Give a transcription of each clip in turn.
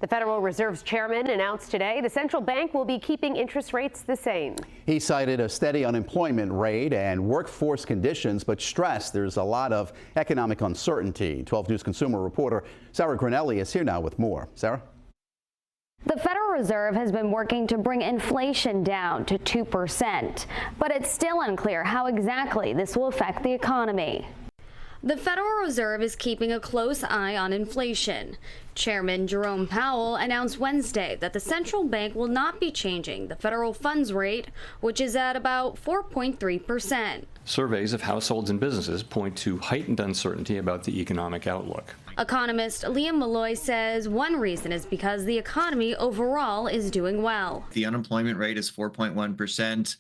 The Federal Reserve's chairman announced today the central bank will be keeping interest rates the same. He cited a steady unemployment rate and workforce conditions, but stressed there's a lot of economic uncertainty. 12 News consumer reporter Sarah Guernelli is here now with more. Sarah? The Federal Reserve has been working to bring inflation down to 2%, but it's still unclear how exactly this will affect the economy. The Federal Reserve is keeping a close eye on inflation. Chairman Jerome Powell announced Wednesday that the central bank will not be changing the federal funds rate, which is at about 4.3%. Surveys of households and businesses point to heightened uncertainty about the economic outlook. Economist Liam Malloy says one reason is because the economy overall is doing well. The unemployment rate is 4.1%.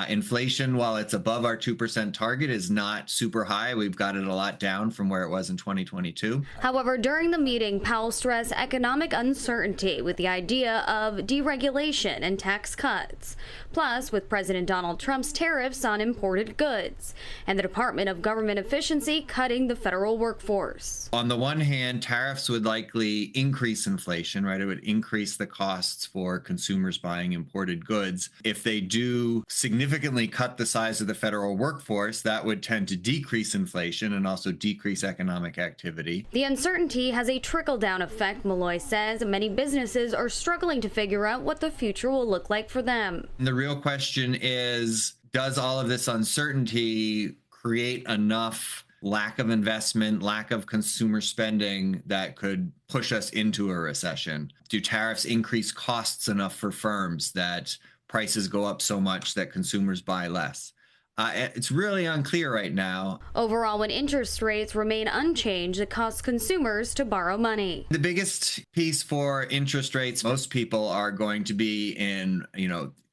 Inflation, while it's above our 2% target, is not super high. We've got it a lot down from where it was in 2022. However, during the meeting, Powell stressed economic uncertainty with the idea of deregulation and tax cuts. Plus, with President Donald Trump's tariffs on imported goods and the Department of Government Efficiency cutting the federal workforce. On the one hand, tariffs would likely increase inflation, right? It would increase the costs for consumers buying imported goods. If they do significantly cut the size of the federal workforce, that would tend to decrease inflation and also decrease economic activity. The uncertainty has a trickle-down effect, Malloy says. Many businesses are struggling to figure out what the future will look like for them. And the real question is, does all of this uncertainty create enough lack of investment, lack of consumer spending that could push us into a recession? Do tariffs increase costs enough for firms that prices go up so much that consumers buy less? It's really unclear right now. Overall, when interest rates remain unchanged, it costs consumers to borrow money. The biggest piece for interest rates, most people are going to be in,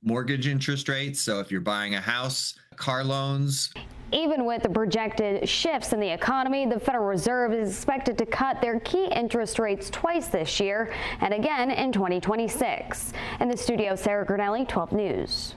mortgage interest rates. So if you're buying a house, car loans. Even with the projected shifts in the economy, the Federal Reserve is expected to cut their key interest rates twice this year and again in 2026. In the studio, Sarah Guernelli, 12 News.